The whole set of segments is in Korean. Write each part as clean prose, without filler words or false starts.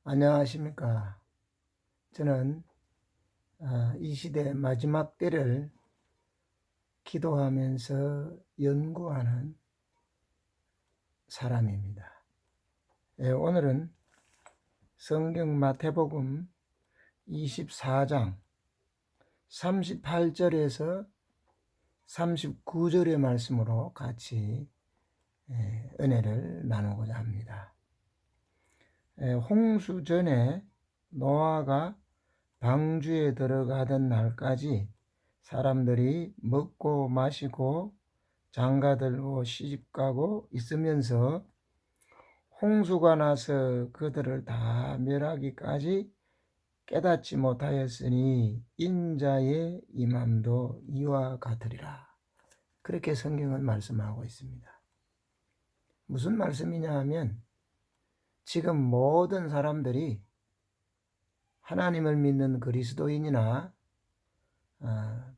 안녕하십니까. 저는 이 시대 마지막 때를 기도하면서 연구하는 사람입니다. 오늘은 성경 마태복음 24장 38절에서 39절의 말씀으로 같이 은혜를 나누고자 합니다. 홍수 전에 노아가 방주에 들어가던 날까지 사람들이 먹고 마시고 장가들고 시집가고 있으면서 홍수가 나서 그들을 다 멸하기까지 깨닫지 못하였으니 인자의 임함도 이와 같으리라. 그렇게 성경은 말씀하고 있습니다. 무슨 말씀이냐 하면 지금 모든 사람들이 하나님을 믿는 그리스도인이나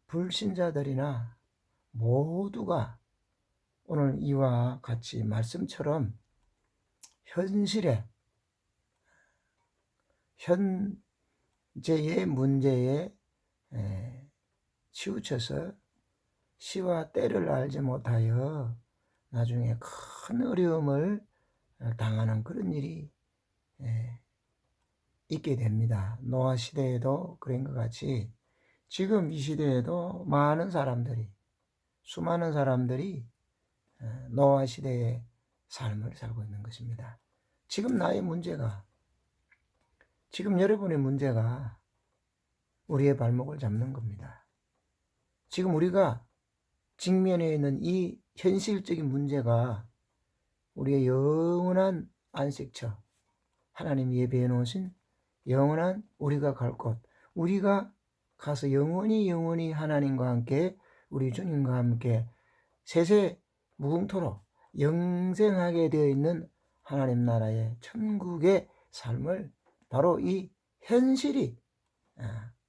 불신자들이나 모두가 오늘 이와 같이 말씀처럼 현실에 현재의 문제에 치우쳐서 시와 때를 알지 못하여 나중에 큰 어려움을 당하는 그런 일이 있게 됩니다. 노아 시대에도 그런 것 같이 지금 이 시대에도 수많은 사람들이 노아 시대의 삶을 살고 있는 것입니다. 지금 지금 여러분의 문제가 우리의 발목을 잡는 겁니다. 지금 우리가 직면해 있는 이 현실적인 문제가 우리의 영원한 안식처, 하나님이 예배해 놓으신 영원한 우리가 갈 곳, 우리가 가서 영원히 하나님과 함께 우리 주님과 함께 세세 무궁토록 영생하게 되어 있는 하나님 나라의 천국의 삶을 바로 이 현실이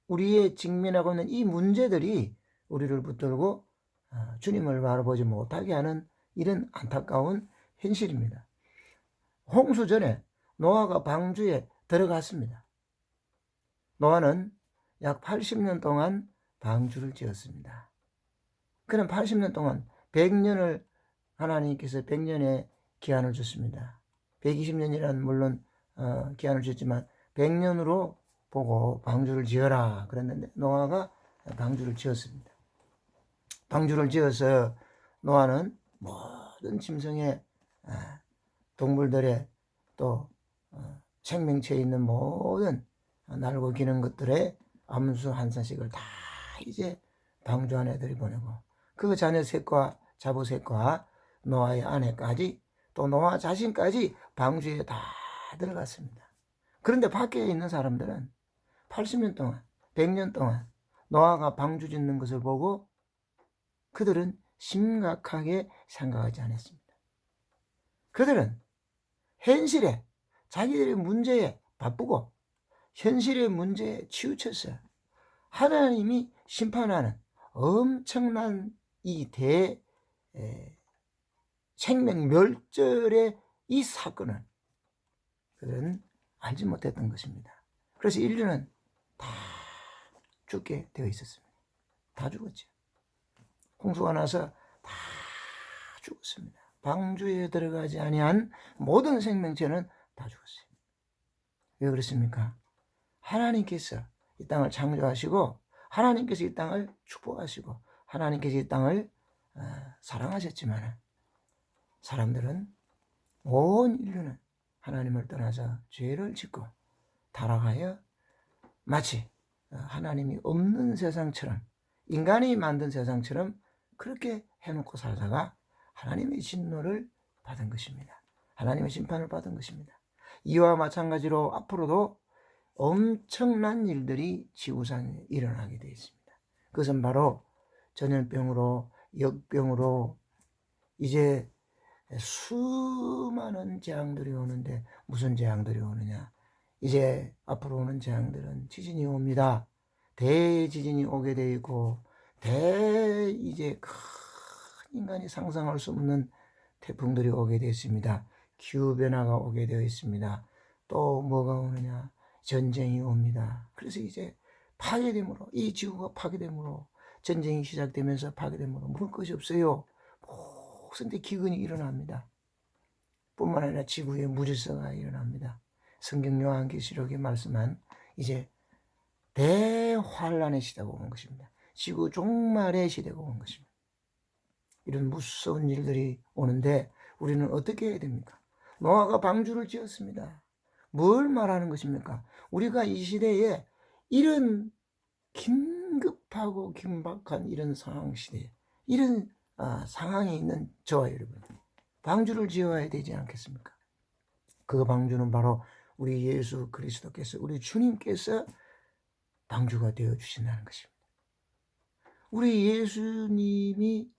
우리의 직면하고 있는 이 문제들이 우리를 붙들고 주님을 바라보지 못하게 하는 이런 안타까운 현실입니다. 홍수 전에 노아가 방주에 들어갔습니다. 노아는 약 80년 동안 방주를 지었습니다. 그는 80년 동안 100년을 하나님께서 100년의 기한을 줬습니다. 120년이란 물론 기한을 줬지만 100년으로 보고 방주를 지어라 그랬는데 노아가 방주를 지었습니다. 방주를 지어서 노아는 모든 짐승의 동물들의 또 생명체에 있는 모든 날고 기는 것들의 암수 한 산씩을 다 이제 방주 안에 들이보내고 그 자녀 셋과 자부 셋과 노아의 아내까지 또 노아 자신까지 방주에 다 들어갔습니다. 그런데 밖에 있는 사람들은 80년 동안 100년 동안 노아가 방주 짓는 것을 보고 그들은 심각하게 생각하지 않았습니다. 그들은 현실에 자기들의 문제에 바쁘고 현실의 문제에 치우쳐서 하나님이 심판하는 엄청난 이 생명 멸절의 이 사건을 그들은 알지 못했던 것입니다. 그래서 인류는 다 죽게 되어 있었습니다. 다 죽었죠. 홍수가 나서 다 죽었습니다. 방주에 들어가지 아니한 모든 생명체는 다 죽었어요. 왜 그렇습니까? 하나님께서 이 땅을 창조하시고 하나님께서 이 땅을 축복하시고 하나님께서 이 땅을 사랑하셨지만 사람들은 온 인류는 하나님을 떠나서 죄를 짓고 타락하여 마치 하나님이 없는 세상처럼 인간이 만든 세상처럼 그렇게 해놓고 살다가 하나님의 진노를 받은 것입니다. 하나님의 심판을 받은 것입니다. 이와 마찬가지로 앞으로도 엄청난 일들이 지구상에 일어나게 되어 있습니다. 그것은 바로 전염병으로 역병으로 이제 수많은 재앙들이 오는데 무슨 재앙들이 오느냐? 이제 앞으로 오는 재앙들은 지진이 옵니다. 대지진이 오게 되어 있고 이제 큰 인간이 상상할 수 없는 태풍들이 오게 되어 있습니다. 기후변화가 오게 되어 있습니다. 또 뭐가 오느냐? 전쟁이 옵니다. 그래서 이제 파괴됨으로, 이 지구가 파괴됨으로, 전쟁이 시작되면서 파괴됨으로 먹을 것이 없어요. 모든 데 기근이 일어납니다. 뿐만 아니라 지구에 무질서가 일어납니다. 성경 요한계시록에 말씀한 이제 대환란의 시대가 오는 것입니다. 지구 종말의 시대가 오는 것입니다. 이런 무서운 일들이 오는데 우리는 어떻게 해야 됩니까? 노아가 방주를 지었습니다. 뭘 말하는 것입니까? 우리가 이 시대에 이런 긴급하고 긴박한 이런 상황 시대에 이런 상황에 있는 저와 여러분, 방주를 지어야 되지 않겠습니까? 그 방주는 바로 우리 예수 그리스도께서, 우리 주님께서 방주가 되어 주신다는 것입니다. 우리 예수님이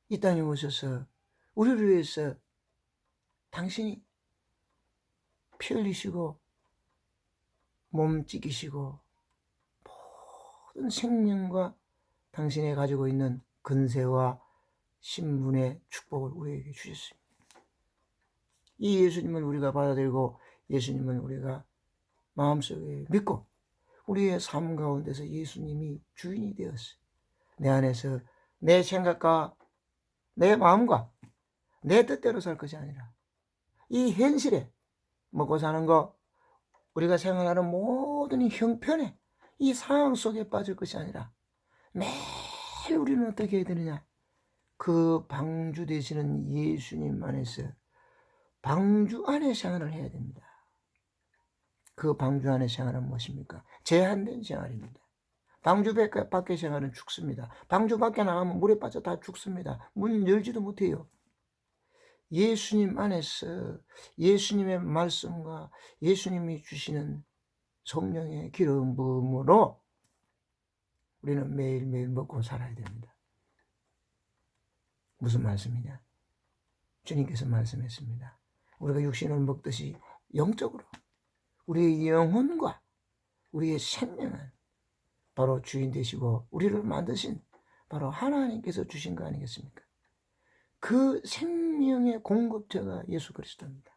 이 땅에 오셔서 우리를 위해서 당신이 피 흘리시고 몸 찢기시고 모든 생명과 당신이 가지고 있는 근세와 신분의 축복을 우리에게 주셨습니다. 이 예수님을 우리가 받아들이고 예수님을 우리가 마음속에 믿고 우리의 삶 가운데서 예수님이 주인이 되었어요. 내 안에서 내 생각과 내 마음과 내 뜻대로 살 것이 아니라 이 현실에 먹고 사는 거, 우리가 생활하는 모든 이 형편에 이 상황 속에 빠질 것이 아니라 매일 우리는 어떻게 해야 되느냐? 그 방주 되시는 예수님 안에서 방주 안에 생활을 해야 됩니다. 그 방주 안에 생활은 무엇입니까? 제한된 생활입니다. 방주 밖의 생활은 죽습니다. 방주 밖에 나가면 물에 빠져 다 죽습니다. 문 열지도 못해요. 예수님 안에서 예수님의 말씀과 예수님이 주시는 성령의 기름 부음으로 우리는 매일매일 먹고 살아야 됩니다. 무슨 말씀이냐? 주님께서 말씀했습니다. 우리가 육신을 먹듯이 영적으로 우리의 영혼과 우리의 생명은 바로 주인 되시고 우리를 만드신 바로 하나님께서 주신 거 아니겠습니까? 그 생명의 공급자가 예수 그리스도입니다.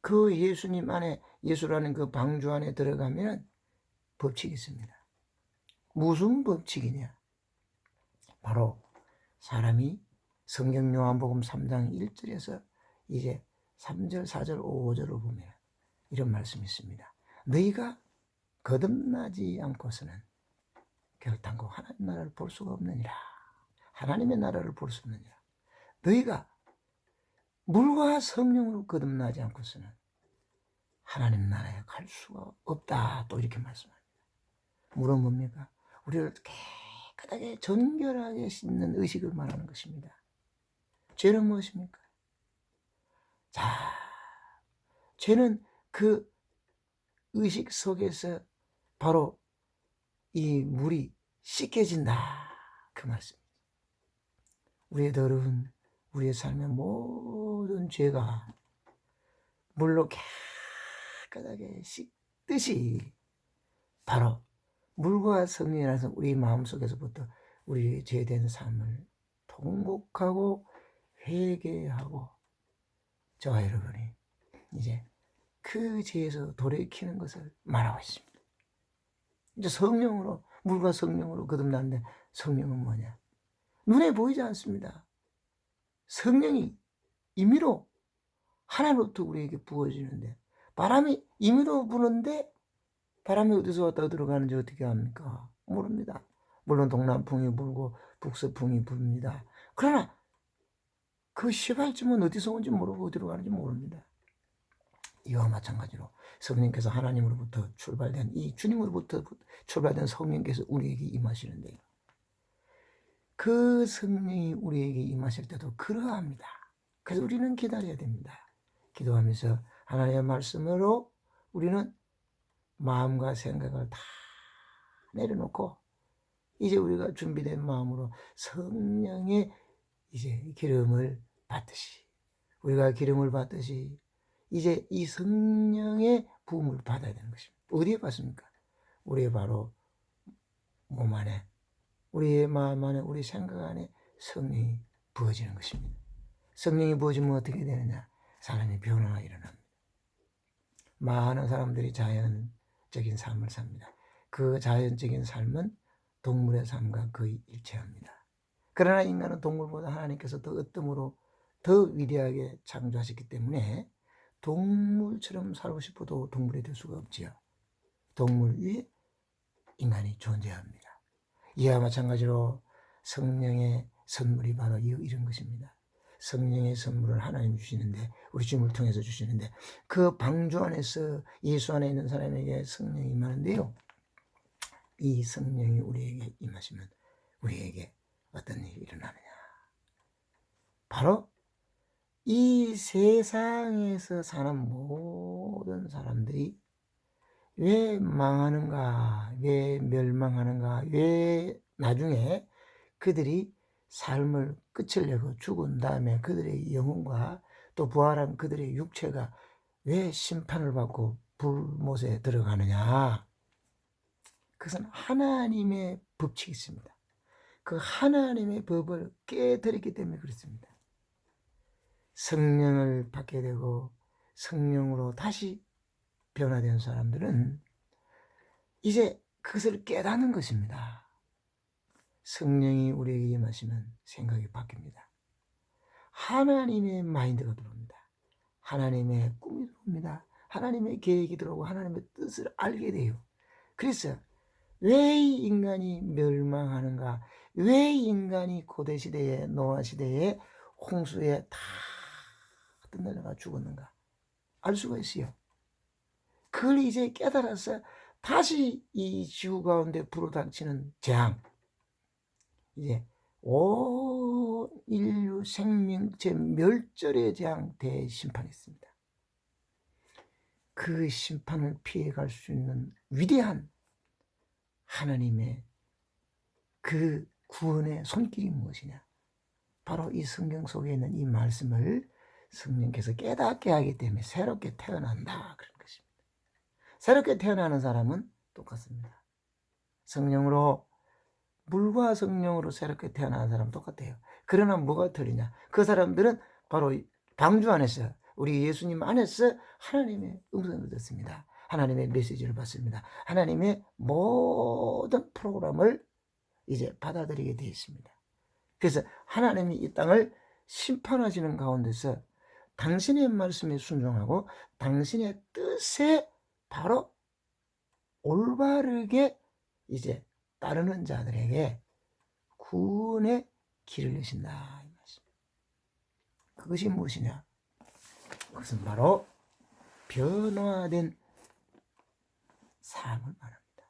그 예수님 안에, 예수라는 그 방주 안에 들어가면 법칙이 있습니다. 무슨 법칙이냐? 바로 사람이 성경 요한복음 3장 1절에서 이제 3절, 4절, 5절을 보면 이런 말씀이 있습니다. 너희가 거듭나지 않고서는 결단코 하나님 나라를 볼 수가 없느니라. 하나님의 나라를 볼 수 없느니라. 너희가 물과 성령으로 거듭나지 않고서는 하나님 나라에 갈 수가 없다. 또 이렇게 말씀합니다. 물은 뭡니까? 우리를 깨끗하게 정결하게 씻는 의식을 말하는 것입니다. 죄는 무엇입니까? 자, 죄는 그 의식 속에서 바로 이 물이 씻겨진다. 그 말씀입니다. 우리의 더러운 우리의 삶의 모든 죄가 물로 깨끗하게 씻듯이 바로 물과 성령이라서 우리 마음속에서부터 우리의 죄된 삶을 통곡하고 회개하고 저와 여러분이 이제 그 죄에서 돌이키는 것을 말하고 있습니다. 이제 성령으로, 물과 성령으로 거듭났는데 성령은 뭐냐? 눈에 보이지 않습니다. 성령이 임의로 하나님부터 우리에게 부어지는데 바람이 임의로 부는데 바람이 어디서 왔다 들어가는지 어떻게 합니까? 모릅니다. 물론 동남풍이 불고 북서풍이 불니다. 그러나 그 시발쯤은 어디서 온지 모르고 어디로 가는지 모릅니다. 이와 마찬가지로 성령께서 하나님으로부터 출발된 이 주님으로부터 출발된 성령께서 우리에게 임하시는데요. 그 성령이 우리에게 임하실 때도 그러합니다. 그래서 우리는 기다려야 됩니다. 기도하면서 하나님의 말씀으로 우리는 마음과 생각을 다 내려놓고 이제 우리가 준비된 마음으로 성령의 이제 기름을 받듯이 우리가 기름을 받듯이 이제 이 성령의 부음을 받아야 되는 것입니다. 어디에 받습니까? 우리의 바로 몸 안에, 우리의 마음 안에, 우리 생각 안에 성령이 부어지는 것입니다. 성령이 부어지면 어떻게 되느냐? 사람의 변화가 일어납니다. 많은 사람들이 자연적인 삶을 삽니다. 그 자연적인 삶은 동물의 삶과 거의 일치합니다. 그러나 인간은 동물보다 하나님께서 더 으뜸으로 더 위대하게 창조하셨기 때문에 동물처럼 살고 싶어도 동물이 될 수가 없지요. 동물 위에 인간이 존재합니다. 이와 마찬가지로 성령의 선물이 바로 이런 것입니다. 성령의 선물을 하나님 주시는데, 우리 주님을 통해서 주시는데, 그 방주 안에서 예수 안에 있는 사람에게 성령이 임하는데요, 이 성령이 우리에게 임하시면 우리에게 어떤 일이 일어나느냐, 바로 이 세상에서 사는 모든 사람들이 왜 망하는가, 왜 멸망하는가, 왜 나중에 그들이 삶을 끝을 내고 죽은 다음에 그들의 영혼과 또 부활한 그들의 육체가 왜 심판을 받고 불못에 들어가느냐. 그것은 하나님의 법칙이 있습니다. 그 하나님의 법을 깨뜨렸기 때문에 그렇습니다. 성령을 받게 되고 성령으로 다시 변화된 사람들은 이제 그것을 깨닫는 것입니다. 성령이 우리에게 임하시면 생각이 바뀝니다. 하나님의 마인드가 들어옵니다. 하나님의 꿈이 들어옵니다. 하나님의 계획이 들어오고 하나님의 뜻을 알게 돼요. 그래서 왜 인간이 멸망하는가, 왜 인간이 고대시대에 노아시대에 홍수에 다 떠내려가 죽었는가 알 수가 있어요. 그걸 이제 깨달아서 다시 이 지구 가운데 불어닥치는 재앙, 이제 온 인류 생명체 멸절의 재앙 대심판이 있습니다. 그 심판을 피해갈 수 있는 위대한 하나님의 그 구원의 손길이 무엇이냐, 바로 이 성경 속에 있는 이 말씀을 성령께서 깨닫게 하기 때문에 새롭게 태어난다, 그런 것입니다. 새롭게 태어나는 사람은 똑같습니다. 성령으로, 물과 성령으로 새롭게 태어나는 사람은 똑같아요. 그러나 뭐가 틀리냐, 그 사람들은 바로 방주 안에서, 우리 예수님 안에서 하나님의 음성을 듣습니다. 하나님의 메시지를 받습니다. 하나님의 모든 프로그램을 이제 받아들이게 되어 있습니다. 그래서 하나님이 이 땅을 심판하시는 가운데서 당신의 말씀에 순종하고 당신의 뜻에 바로 올바르게 이제 따르는 자들에게 구원의 길을 여신다. 그것이 무엇이냐? 그것은 바로 변화된 삶을 말합니다.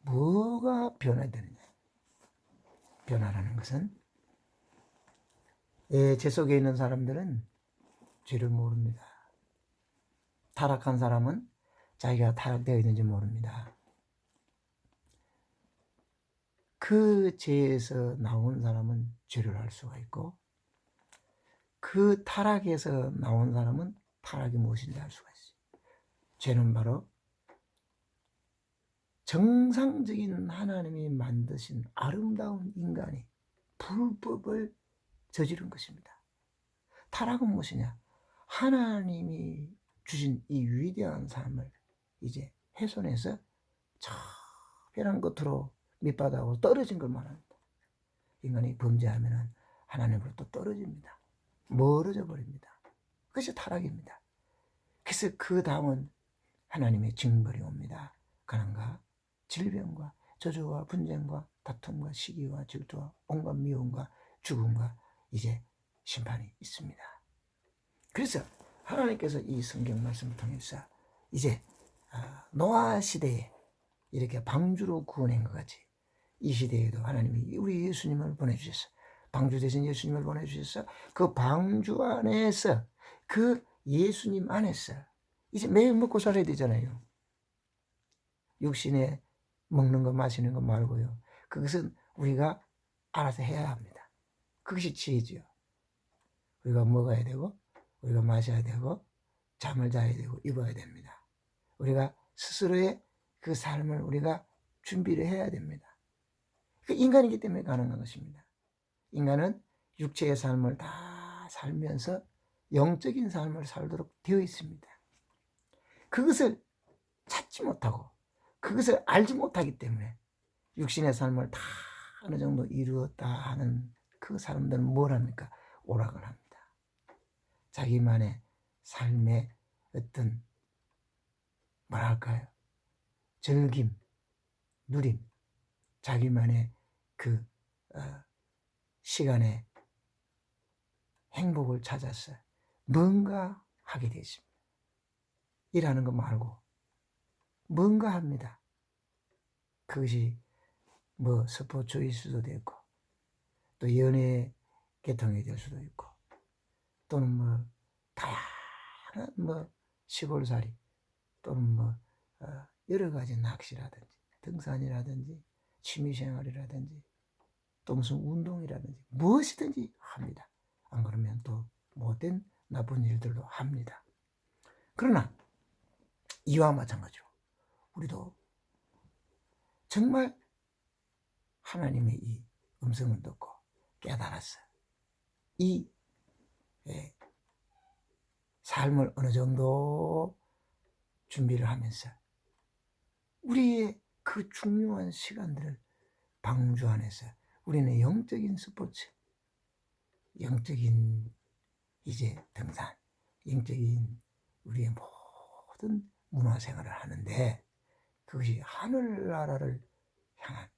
뭐가 변화되느냐? 변화라는 것은, 제 속에 있는 사람들은 죄를 모릅니다. 타락한 사람은 자기가 타락되어 있는지 모릅니다. 그 죄에서 나온 사람은 죄를 할 수가 있고, 그 타락에서 나온 사람은 타락이 무엇인지 알 수가 있어요. 죄는 바로 정상적인 하나님이 만드신 아름다운 인간이 불법을 저지른 것입니다. 타락은 무엇이냐? 하나님이 주신 이 위대한 삶을 이제 훼손해서 특별한 것으로 밑바닥으로 떨어진 걸 말합니다. 인간이 범죄하면 하나님으로부터 떨어집니다. 멀어져 버립니다. 그것이 타락입니다. 그래서 그 다음은 하나님의 징벌이 옵니다. 가난과 질병과 저주와 분쟁과 다툼과 시기와 질투와 온갖 미움과 죽음과 이제 심판이 있습니다. 그래서 하나님께서 이 성경 말씀을 통해서 이제 노아 시대에 이렇게 방주로 구원한 것 같이 이 시대에도 하나님이 우리 예수님을 보내주셨어요. 방주 대신 예수님을 보내주셔서 그 방주 안에서, 그 예수님 안에서 이제 매일 먹고 살아야 되잖아요. 육신에 먹는 거 마시는 거 말고요. 그것은 우리가 알아서 해야 합니다. 그것이 지혜죠. 우리가 먹어야 되고, 우리가 마셔야 되고, 잠을 자야 되고, 입어야 됩니다. 우리가 스스로의 그 삶을 우리가 준비를 해야 됩니다. 그 인간이기 때문에 가능한 것입니다. 인간은 육체의 삶을 다 살면서 영적인 삶을 살도록 되어 있습니다. 그것을 찾지 못하고 그것을 알지 못하기 때문에 육신의 삶을 다 어느 정도 이루었다 하는 그 사람들은 뭘 합니까? 오락을 합니다. 자기만의 삶의 어떤 뭐랄까요? 즐김, 누림, 자기만의 그 시간에 행복을 찾아서 뭔가 하게 되십니다. 일하는 거 말고 뭔가 합니다. 그것이 뭐 스포츠일 수도 되고 또 연애 계통이 될 수도 있고 또는 뭐 다양한 뭐 시골살이 또는 뭐 여러 가지 낚시라든지 등산이라든지 취미생활이라든지 또 무슨 운동이라든지 무엇이든지 합니다. 안 그러면 또 못된 나쁜 일들도 합니다. 그러나 이와 마찬가지로 우리도 정말 하나님의 이 음성을 듣고 깨달았어요. 이 삶을 어느 정도 준비를 하면서 우리의 그 중요한 시간들을 방주 안에서 우리는 영적인 스포츠, 영적인 이제 등산, 영적인 우리의 모든 문화생활을 하는데 그것이 하늘나라를 향한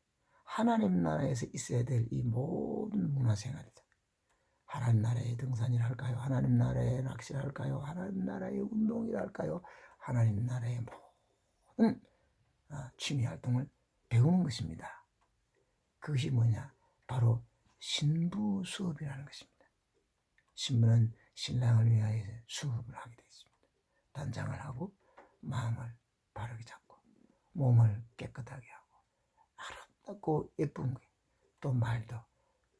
하나님 나라에서 있어야 될 이 모든 문화생활이다. 하나님 나라의 등산이라 할까요? 하나님 나라의 낚시라 할까요? 하나님 나라의 운동이라 할까요? 하나님 나라의 모든 취미활동을 배우는 것입니다. 그것이 뭐냐? 바로 신부 수업이라는 것입니다. 신부는 신랑을 위하여 수업을 하게 되어 있습니다. 단장을 하고 마음을 바르게 잡고 몸을 깨끗하게 하고 아름답고 예쁜 게 또 말도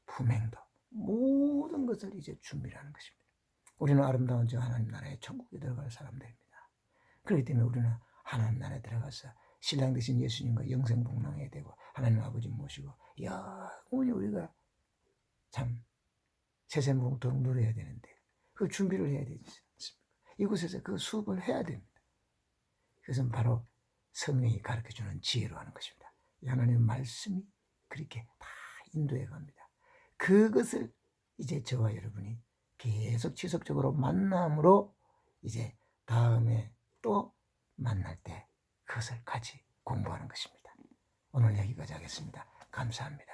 품행도 모든 것을 이제 준비하는 것입니다. 우리는 아름다운 저 하나님 나라의 천국에 들어갈 사람들입니다. 그렇기 때문에 우리는 하나님 나라에 들어가서 신랑 되신 예수님과 영생복랑해야 되고 하나님 아버지 모시고 영원히 우리가 참 세세무궁토록 누려야 되는데 그 준비를 해야 되지 않습니까? 이곳에서 그 수업을 해야 됩니다. 그것은 바로 성령이 가르쳐주는 지혜로 하는 것입니다. 하나님의 말씀이 그렇게 다 인도해 갑니다. 그것을 이제 저와 여러분이 계속 지속적으로 만남으로 이제 다음에 또 만날 때 그것을 같이 공부하는 것입니다. 오늘 여기까지 하겠습니다. 감사합니다.